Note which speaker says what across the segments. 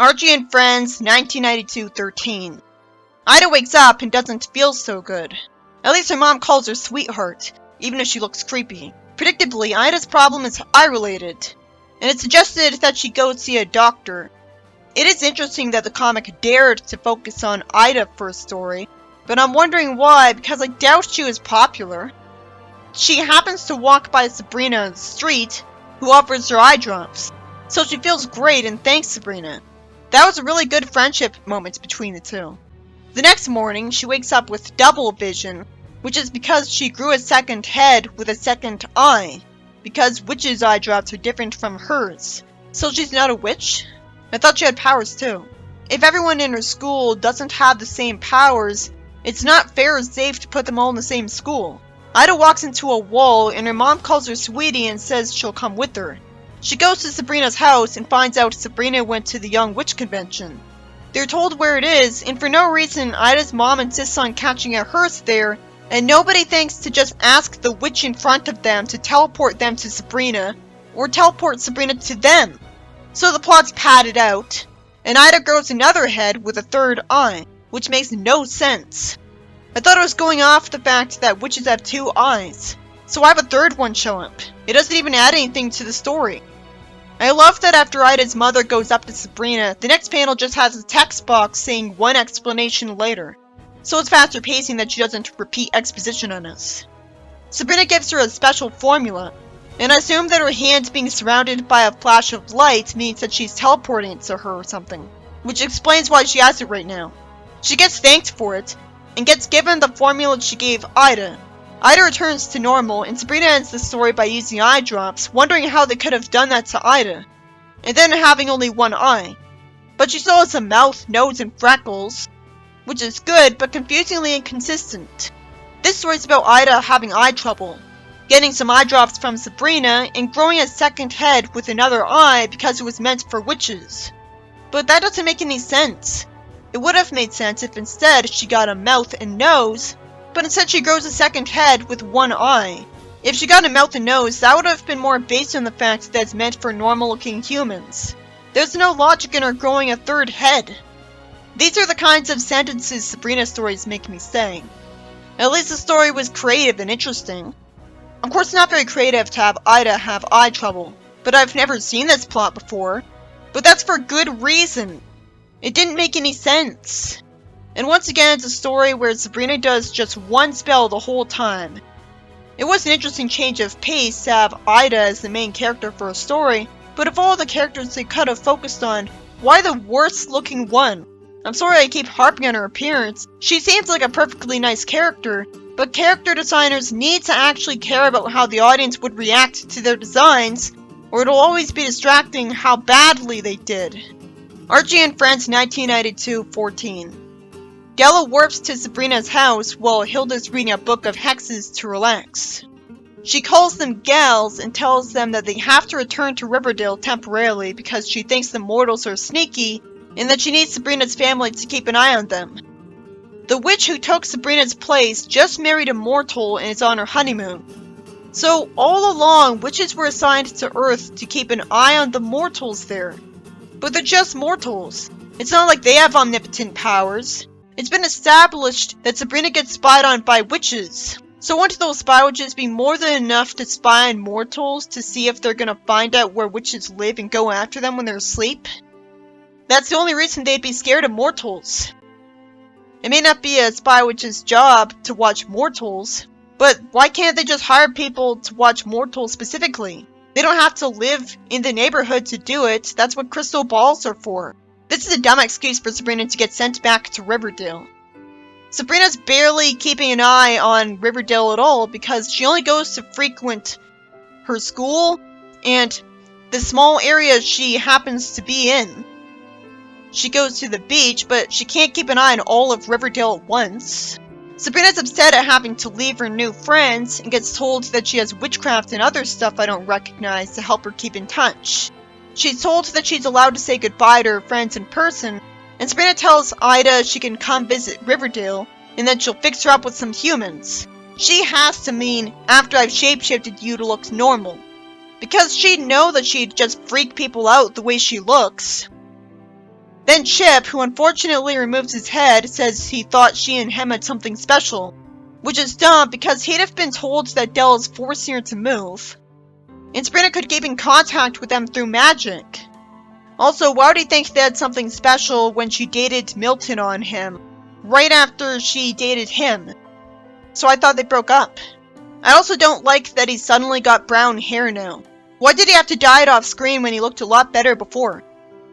Speaker 1: Archie and Friends, 1992-13. Ida wakes up and doesn't feel so good. At least her mom calls her sweetheart, even if she looks creepy. Predictably, Ida's problem is eye-related, and it's suggested that she go see a doctor. It is interesting that the comic dared to focus on Ida for a story, but I'm wondering why, because I doubt she was popular. She happens to walk by Sabrina on the street, who offers her eye drops, so she feels great and thanks Sabrina. That was a really good friendship moment between the two. The next morning, she wakes up with double vision, which is because she grew a second head with a second eye, because witches' eye drops are different from hers. So she's not a witch? I thought she had powers too. If everyone in her school doesn't have the same powers, it's not fair or safe to put them all in the same school. Ida walks into a wall and her mom calls her sweetie and says she'll come with her. She goes to Sabrina's house and finds out Sabrina went to the Young Witch Convention. They're told where it is, and for no reason, Ida's mom insists on catching a hearse there, and nobody thinks to just ask the witch in front of them to teleport them to Sabrina, or teleport Sabrina to them. So the plot's padded out, and Ida grows another head with a third eye, which makes no sense. I thought it was going off the fact that witches have two eyes, so why have a third one show up? It doesn't even add anything to the story. I love that after Ida's mother goes up to Sabrina, the next panel just has a text box saying one explanation later. So it's faster pacing that she doesn't repeat exposition on us. Sabrina gives her a special formula, and I assume that her hand being surrounded by a flash of light means that she's teleporting it to her or something, which explains why she has it right now. She gets thanked for it, and gets given the formula she gave Ida. Ida returns to normal, and Sabrina ends the story by using eye drops, wondering how they could have done that to Ida, and then having only one eye. But she still has a mouth, nose, and freckles, which is good, but confusingly inconsistent. This story is about Ida having eye trouble, getting some eye drops from Sabrina, and growing a second head with another eye because it was meant for witches. But that doesn't make any sense. It would have made sense if instead she got a mouth and nose, but instead she grows a second head with one eye. If she got a mouth and nose, that would have been more based on the fact that it's meant for normal-looking humans. There's no logic in her growing a third head. These are the kinds of sentences Sabrina stories make me say. At least the story was creative and interesting. Of course, it's not very creative to have Ida have eye trouble, but I've never seen this plot before. But that's for good reason. It didn't make any sense. And once again, it's a story where Sabrina does just one spell the whole time. It was an interesting change of pace to have Ida as the main character for a story, but of all the characters they could have focused on, why the worst looking one? I'm sorry I keep harping on her appearance. She seems like a perfectly nice character, but character designers need to actually care about how the audience would react to their designs, or it'll always be distracting how badly they did. Archie and Friends, 1992-14. Della warps to Sabrina's house while Hilda's reading a book of hexes to relax. She calls them gals and tells them that they have to return to Riverdale temporarily because she thinks the mortals are sneaky and that she needs Sabrina's family to keep an eye on them. The witch who took Sabrina's place just married a mortal and is on her honeymoon. So all along, witches were assigned to Earth to keep an eye on the mortals there. But they're just mortals. It's not like they have omnipotent powers. It's been established that Sabrina gets spied on by witches. So wouldn't those spy witches be more than enough to spy on mortals to see if they're gonna find out where witches live and go after them when they're asleep? That's the only reason they'd be scared of mortals. It may not be a spy witch's job to watch mortals, but why can't they just hire people to watch mortals specifically? They don't have to live in the neighborhood to do it. That's what crystal balls are for. This is a dumb excuse for Sabrina to get sent back to Riverdale. Sabrina's barely keeping an eye on Riverdale at all because she only goes to frequent her school and the small area she happens to be in. She goes to the beach, but she can't keep an eye on all of Riverdale at once. Sabrina's upset at having to leave her new friends and gets told that she has witchcraft and other stuff I don't recognize to help her keep in touch. She's told that she's allowed to say goodbye to her friends in person, and Sabrina tells Ida she can come visit Riverdale, and then she'll fix her up with some humans. She has to mean after I've shapeshifted you to look normal, because she'd know that she'd just freak people out the way she looks. Then Chip, who unfortunately removes his head, says he thought she and him had something special, which is dumb because he'd have been told that Dell is forcing her to move. And Sabrina could keep in contact with them through magic. Also, why would he think they had something special when she dated Milton on him, right after she dated him? So I thought they broke up. I also don't like that he suddenly got brown hair now. Why did he have to dye it off screen when he looked a lot better before?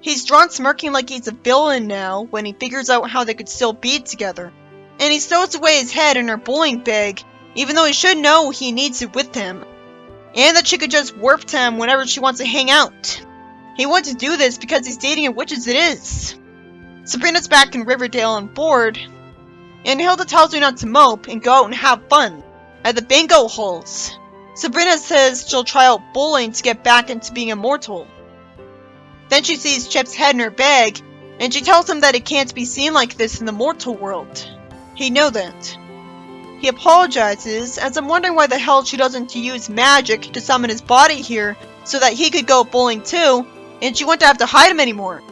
Speaker 1: He's drawn smirking like he's a villain now when he figures out how they could still be together. And he stows away his head in her bowling bag, even though he should know he needs it with him. And that she could just warp to him whenever she wants to hang out. He wants to do this because he's dating a witch as it is. Sabrina's back in Riverdale and bored, and Hilda tells her not to mope and go out and have fun at the bingo halls. Sabrina says she'll try out bowling to get back into being immortal. Then she sees Chip's head in her bag, and she tells him that it can't be seen like this in the mortal world. He'd know that. He apologizes, as I'm wondering why the hell she doesn't use magic to summon his body here so that he could go bowling too, and she wouldn't have to hide him anymore.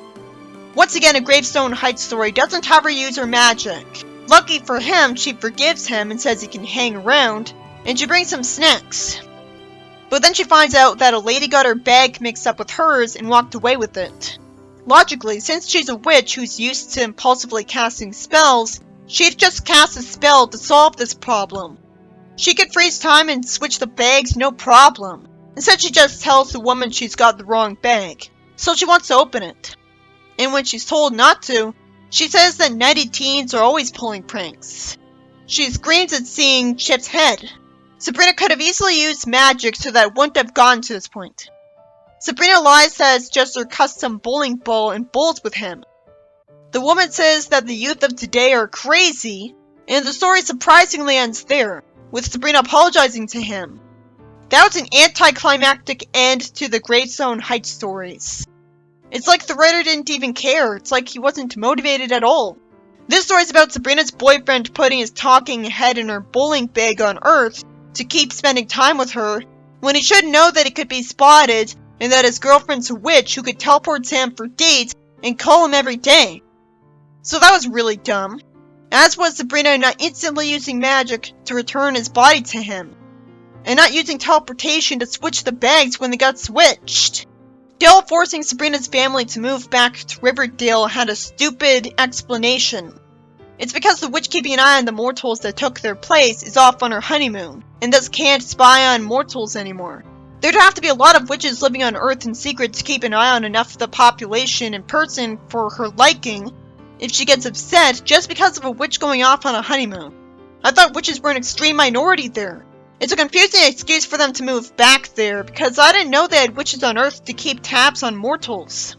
Speaker 1: Once again, a Gravestone Heights story doesn't have her use her magic. Lucky for him, she forgives him and says he can hang around, and she brings some snacks. But then she finds out that a lady got her bag mixed up with hers and walked away with it. Logically, since she's a witch who's used to impulsively casting spells, she'd just cast a spell to solve this problem. She could freeze time and switch the bags no problem. Instead, she just tells the woman she's got the wrong bag, so she wants to open it. And when she's told not to, she says that nutty teens are always pulling pranks. She screams at seeing Chip's head. Sabrina could have easily used magic so that it wouldn't have gotten to this point. Sabrina lies that it's just her custom bowling ball and bowls with him. The woman says that the youth of today are crazy, and the story surprisingly ends there, with Sabrina apologizing to him. That was an anticlimactic end to the Gravestone Heights stories. It's like the writer didn't even care, it's like he wasn't motivated at all. This story is about Sabrina's boyfriend putting his talking head in her bowling bag on Earth to keep spending time with her, when he should know that he could be spotted, and that his girlfriend's a witch who could teleport to him for dates and call him every day. So that was really dumb. As was Sabrina not instantly using magic to return his body to him, and not using teleportation to switch the bags when they got switched. Dale forcing Sabrina's family to move back to Riverdale had a stupid explanation. It's because the witch keeping an eye on the mortals that took their place is off on her honeymoon, and thus can't spy on mortals anymore. There'd have to be a lot of witches living on Earth in secret to keep an eye on enough of the population in person for her liking, if she gets upset just because of a witch going off on a honeymoon. I thought witches were an extreme minority there. It's a confusing excuse for them to move back there, because I didn't know they had witches on Earth to keep tabs on mortals.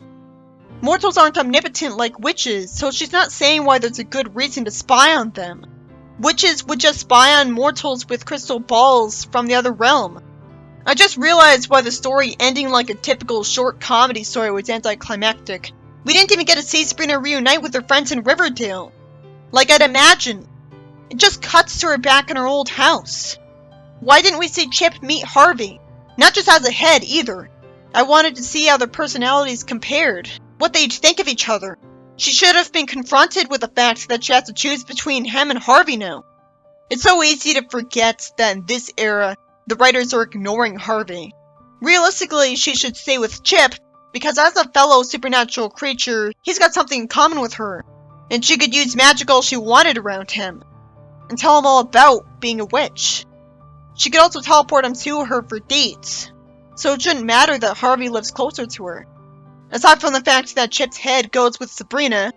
Speaker 1: Mortals aren't omnipotent like witches, so she's not saying why there's a good reason to spy on them. Witches would just spy on mortals with crystal balls from the other realm. I just realized why the story ending like a typical short comedy story was anticlimactic. We didn't even get to see Sabrina reunite with her friends in Riverdale, like I'd imagine. It just cuts to her back in her old house. Why didn't we see Chip meet Harvey? Not just as a head, either. I wanted to see how their personalities compared, what they'd think of each other. She should have been confronted with the fact that she has to choose between him and Harvey now. It's so easy to forget that in this era, the writers are ignoring Harvey. Realistically, she should stay with Chip, because as a fellow supernatural creature, he's got something in common with her, and she could use magic all she wanted around him, and tell him all about being a witch. She could also teleport him to her for dates, so it shouldn't matter that Harvey lives closer to her. Aside from the fact that Chip's head goes with Sabrina,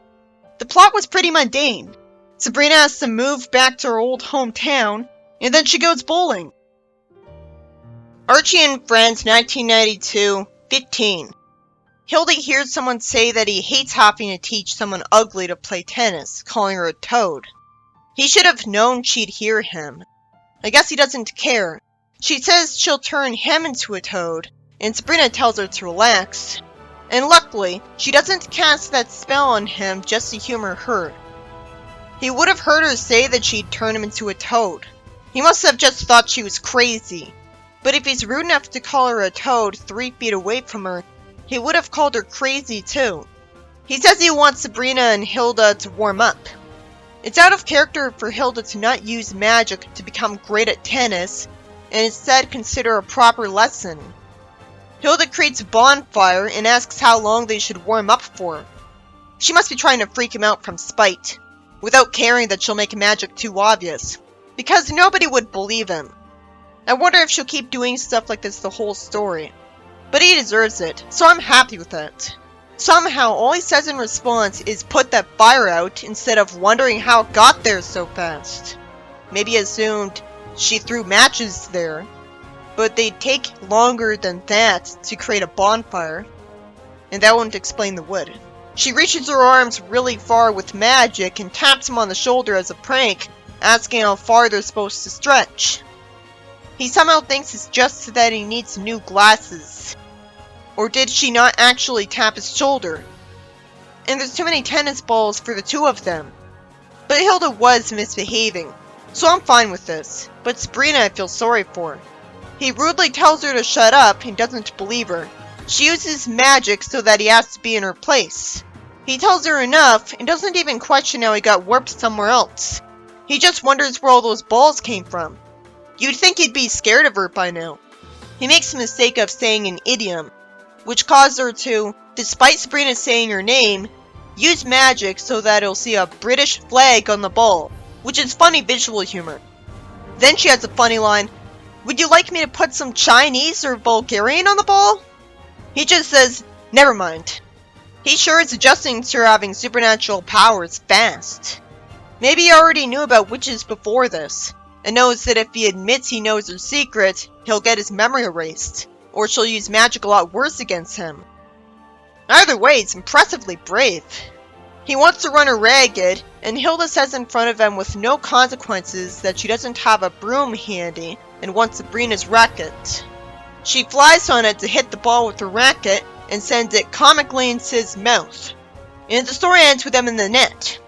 Speaker 1: the plot was pretty mundane. Sabrina has to move back to her old hometown, and then she goes bowling. Archie and Friends, 1992, 15. Hildy hears someone say that he hates having to teach someone ugly to play tennis, calling her a toad. He should have known she'd hear him. I guess he doesn't care. She says she'll turn him into a toad, and Sabrina tells her to relax. And luckily, she doesn't cast that spell on him just to humor her. He would have heard her say that she'd turn him into a toad. He must have just thought she was crazy. But if he's rude enough to call her a toad 3 feet away from her, he would have called her crazy too. He says he wants Sabrina and Hilda to warm up. It's out of character for Hilda to not use magic to become great at tennis, and instead consider a proper lesson. Hilda creates a bonfire and asks how long they should warm up for. She must be trying to freak him out from spite, without caring that she'll make magic too obvious, because nobody would believe him. I wonder if she'll keep doing stuff like this the whole story. But he deserves it, so I'm happy with it. Somehow, all he says in response is put that fire out instead of wondering how it got there so fast. Maybe he assumed she threw matches there, but they'd take longer than that to create a bonfire, and that wouldn't explain the wood. She reaches her arms really far with magic and taps him on the shoulder as a prank, asking how far they're supposed to stretch. He somehow thinks it's just that he needs new glasses. Or did she not actually tap his shoulder? And there's too many tennis balls for the two of them. But Hilda was misbehaving, so I'm fine with this. But Sabrina I feel sorry for. He rudely tells her to shut up and doesn't believe her. She uses magic so that he has to be in her place. He tells her enough and doesn't even question how he got warped somewhere else. He just wonders where all those balls came from. You'd think he'd be scared of her by now. He makes the mistake of saying an idiom, which caused her to, despite Sabrina saying her name, use magic so that he'll see a British flag on the ball, which is funny visual humor. Then she has a funny line, "Would you like me to put some Chinese or Bulgarian on the ball?" He just says, "Never mind." He sure is adjusting to her having supernatural powers fast. Maybe he already knew about witches before this, and knows that if he admits he knows her secret, he'll get his memory erased, or she'll use magic a lot worse against him. Either way, it's impressively brave. He wants to run her ragged, and Hilda says in front of him with no consequences that she doesn't have a broom handy and wants Sabrina's racket. She flies on it to hit the ball with her racket and sends it comically into his mouth. And the story ends with them in the net.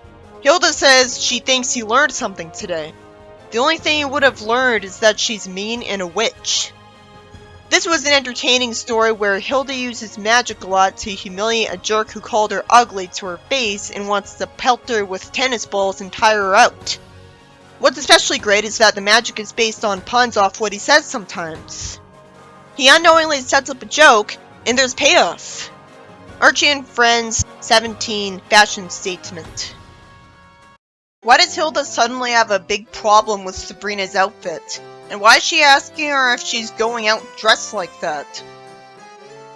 Speaker 1: Hilda says she thinks he learned something today. The only thing he would have learned is that she's mean and a witch. This was an entertaining story where Hilda uses magic a lot to humiliate a jerk who called her ugly to her face and wants to pelt her with tennis balls and tire her out. What's especially great is that the magic is based on puns off what he says sometimes. He unknowingly sets up a joke, and there's payoff. Archie and Friends 17 Fashion Statement. Why does Hilda suddenly have a big problem with Sabrina's outfit? And why is she asking her if she's going out dressed like that?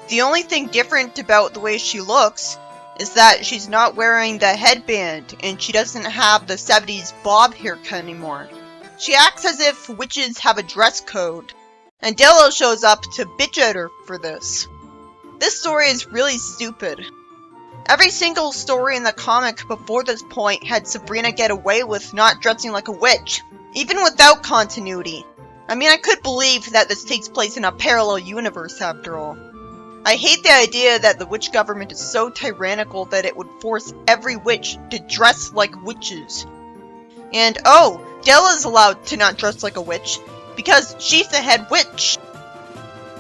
Speaker 1: The only thing different about the way she looks is that she's not wearing the headband and she doesn't have the 70s bob haircut anymore. She acts as if witches have a dress code, and Delo shows up to bitch at her for this. This story is really stupid. Every single story in the comic before this point had Sabrina get away with not dressing like a witch, even without continuity. I mean, I could believe that this takes place in a parallel universe after all. I hate the idea that the witch government is so tyrannical that it would force every witch to dress like witches. And oh, Della's allowed to not dress like a witch, because she's the head witch.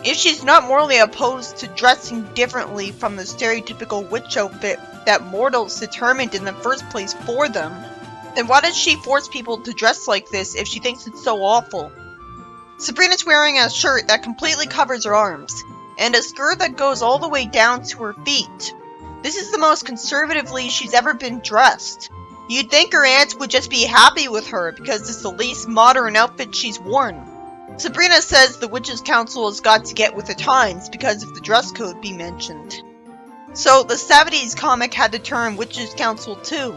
Speaker 1: If she's not morally opposed to dressing differently from the stereotypical witch outfit that mortals determined in the first place for them, then why does she force people to dress like this if she thinks it's so awful? Sabrina's wearing a shirt that completely covers her arms, and a skirt that goes all the way down to her feet. This is the most conservatively she's ever been dressed. You'd think her aunts would just be happy with her because it's the least modern outfit she's worn. Sabrina says the Witches' Council has got to get with the times because of the dress code being mentioned. So the 70s comic had the term Witches' Council too.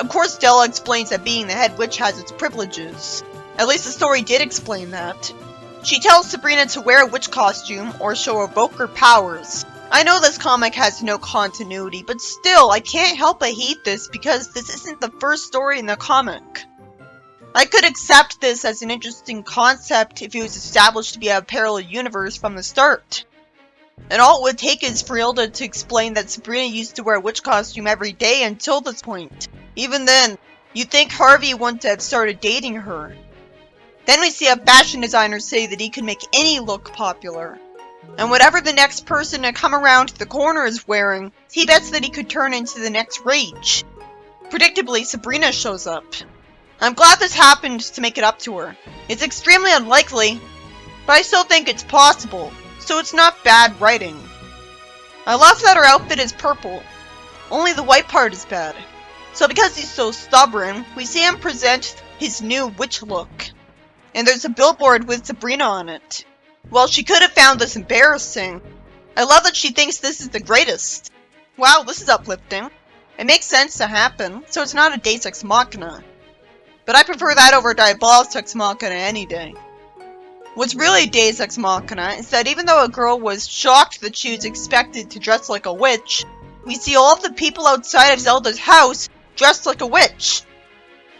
Speaker 1: Of course Della explains that being the head witch has its privileges. At least the story did explain that. She tells Sabrina to wear a witch costume or she'll evoke her powers. I know this comic has no continuity, but still, I can't help but hate this because this isn't the first story in the comic. I could accept this as an interesting concept if it was established to be a parallel universe from the start. And all it would take is for Hilda to explain that Sabrina used to wear a witch costume every day until this point. Even then, you'd think Harvey wouldn't have started dating her. Then we see a fashion designer say that he could make any look popular. And whatever the next person to come around the corner is wearing, he bets that he could turn into the next Rage. Predictably, Sabrina shows up. I'm glad this happened to make it up to her. It's extremely unlikely, but I still think it's possible, so it's not bad writing. I love that her outfit is purple. Only the white part is bad. So because he's so stubborn, we see him present his new witch look. And there's a billboard with Sabrina on it. Well, she could have found this embarrassing. I love that she thinks this is the greatest. Wow, this is uplifting. It makes sense to happen, so it's not a Deus Ex Machina. But I prefer that over Diabolus Ex Machina any day. What's really Deus Ex Machina is that even though a girl was shocked that she was expected to dress like a witch, we see all of the people outside of Zelda's house dressed like a witch.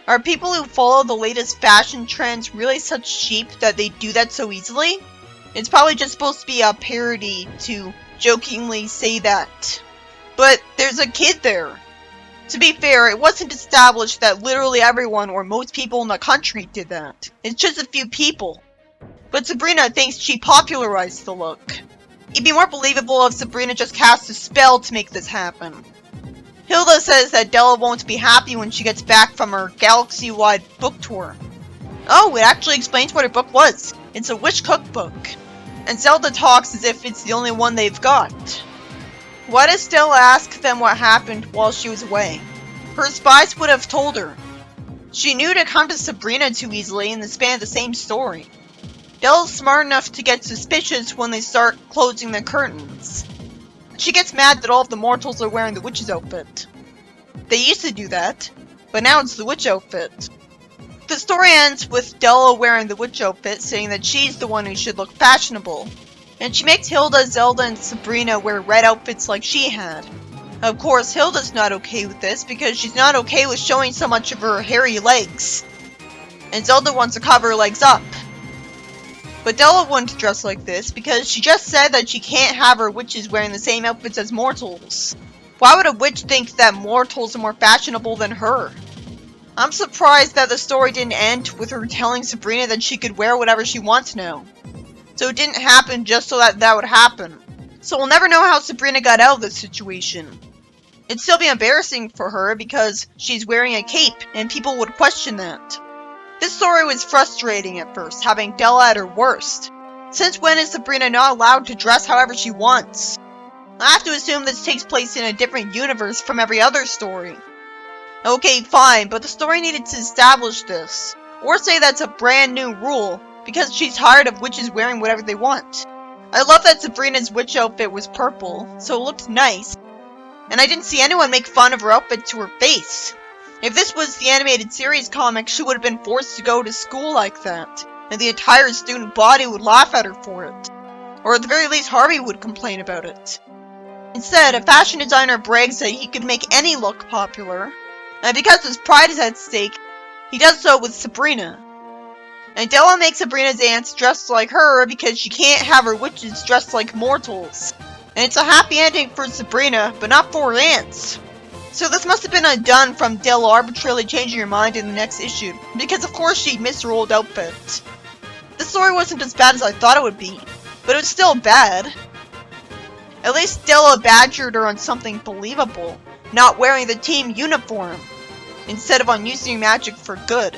Speaker 1: Are people who follow the latest fashion trends really such sheep that they do that so easily? It's probably just supposed to be a parody to jokingly say that. But there's a kid there. To be fair, it wasn't established that literally everyone or most people in the country did that. It's just a few people. But Sabrina thinks she popularized the look. It'd be more believable if Sabrina just cast a spell to make this happen. Hilda says that Della won't be happy when she gets back from her galaxy-wide book tour. Oh, it actually explains what her book was. It's a witch cookbook. And Zelda talks as if it's the only one they've got. Why does Della ask them what happened while she was away? Her spies would have told her. She knew to come to Sabrina too easily in the span of the same story. Della's smart enough to get suspicious when they start closing the curtains. She gets mad that all of the mortals are wearing the witch's outfit. They used to do that, but now it's the witch outfit. The story ends with Della wearing the witch outfit, saying that she's the one who should look fashionable. And she makes Hilda, Zelda, and Sabrina wear red outfits like she had. Of course, Hilda's not okay with this because she's not okay with showing so much of her hairy legs. And Zelda wants to cover her legs up. But Della wouldn't dress like this because she just said that she can't have her witches wearing the same outfits as mortals. Why would a witch think that mortals are more fashionable than her? I'm surprised that the story didn't end with her telling Sabrina that she could wear whatever she wants now. So it didn't happen just so that that would happen. So we'll never know how Sabrina got out of this situation. It'd still be embarrassing for her because she's wearing a cape and people would question that. This story was frustrating at first, having Della at her worst. Since when is Sabrina not allowed to dress however she wants? I have to assume this takes place in a different universe from every other story. Okay, fine, but the story needed to establish this. Or say that's a brand new rule, because she's tired of witches wearing whatever they want. I love that Sabrina's witch outfit was purple, so it looked nice. And I didn't see anyone make fun of her outfit to her face. If this was the animated series comic, she would have been forced to go to school like that, and the entire student body would laugh at her for it. Or at the very least, Harvey would complain about it. Instead, a fashion designer brags that he could make any look popular, and because his pride is at stake, he does so with Sabrina. And Della makes Sabrina's aunts dressed like her because she can't have her witches dressed like mortals. And it's a happy ending for Sabrina, but not for her aunts. So this must have been undone from Della arbitrarily changing her mind in the next issue, because of course she'd miss her old outfit. The story wasn't as bad as I thought it would be, but it was still bad. At least Della badgered her on something believable, not wearing the team uniform, instead of on using magic for good.